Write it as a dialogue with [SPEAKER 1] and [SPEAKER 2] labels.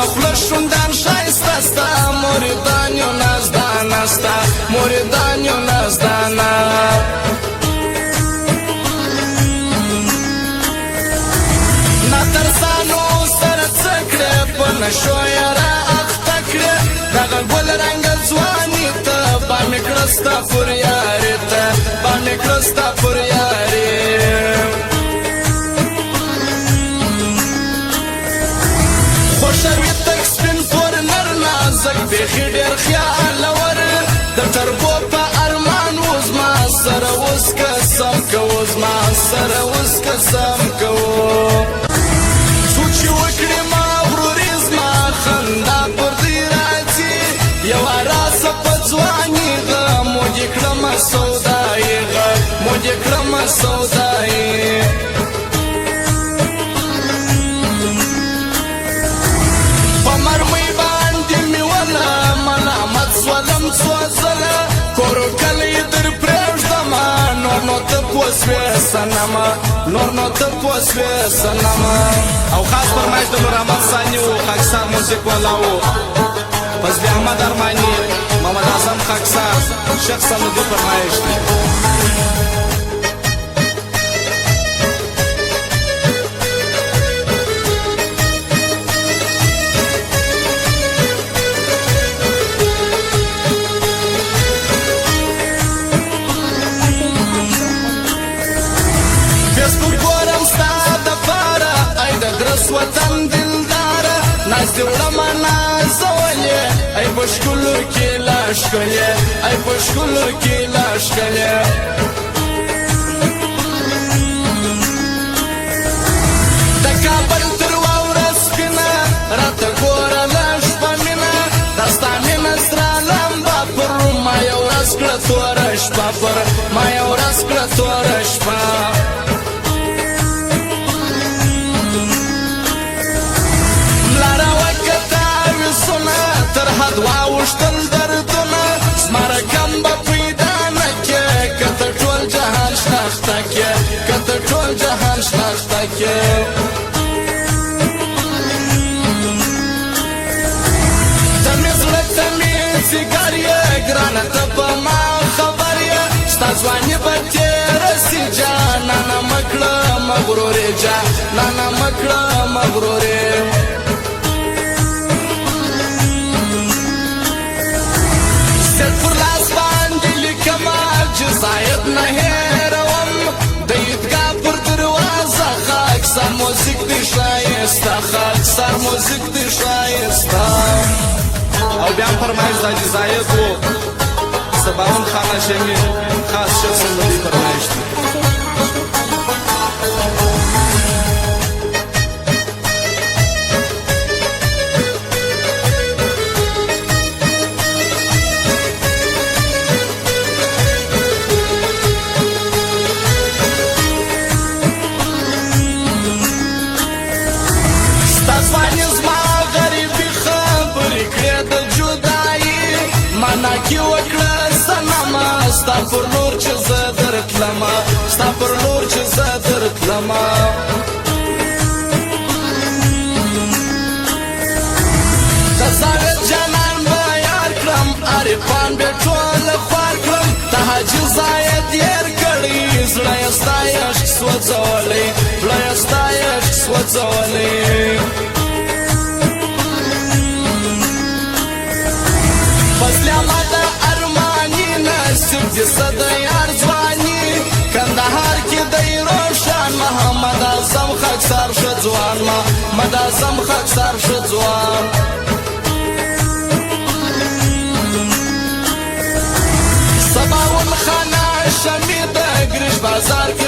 [SPEAKER 1] خوله شوندان ښایسته ستا مریدان یو نازدانه ستا مریدان یو نازدانه ناترسانو سره څه کړې په نشو یې را اخته کړې دغه ګل رنګه ځواني ته با مې کړه ستا پر یارې ته با مې کړه ستا پر یارې خوښوي تک سپین پور نر نازک بیخي ډېر خیالور د ټربو په ارمان و زما سره اوس قسم کوو زما سره اوس قسم کوو څو چې وکړې ما غروري زما خندا پر دې راځي یوه راسه په ځواني غمو دې کړمه سودایي غمو دې کړمه سودایي سوزله کورو کلی در پرېږدمه نور نو ته پوه سوې صنمه نور نو ته پوه سوې صنمه
[SPEAKER 2] او خاص فرمایش د نور احمد ثاني و خاکسار موزیک والا و فضل احمد ارماني محمد اعظم خاکسار شیخ صمدي فرمایش دی
[SPEAKER 1] وطن دلداره ناز دې وړمه نازولې ای په ښکلو کې لا ښکلې ای په ښکلو کې لا ښکلې د کابل تر واوره سپینه راته ګوره لږ په مینه دا ستا مینه سره لمبه پر ما یو ورځ کړه توره شپه پر ما یو ورځ کړه توره شپه واوښتل دردونه زما رقم به پیدا نه کې که ته ټول جهان شناخته کې که ته ټول جهان شناخته کې ته مې زړه ته مې ځیګر یې ګرانه ته په ما خبر یې ستا ځواني به تېره سي جانانه مه کړه مغرورې جانانه مه کړه مغرورې زاید نه هېروم د عیدګاه پر دروازه خاکسار موزیک دی ښایسته خاکسار موزیک دی ښایسته
[SPEAKER 2] او بیا هم فرمایش د حاجي زاید و سباوند خان هاشمي خاص شیخ صمدي فرمایش دی
[SPEAKER 1] ستا پر لور چې زه درتلمه ستا پر لور چې زه درتلمه د زاید جانان به یار کړم عارفان به ټول خوار کړم د حاجي زاید یېر کړي زړه یې ستا عشق سوځولی زړه یې ستا عشق سوځولی فضل احمد ارماني نصیب دې څه د یار ځواني کندهار کې دی روشن محمد اعظم خاکسار ښه ځوان محمد اعظم خاکسار ښه ځوان سباوون خان هاشمي د ګریش بازار کې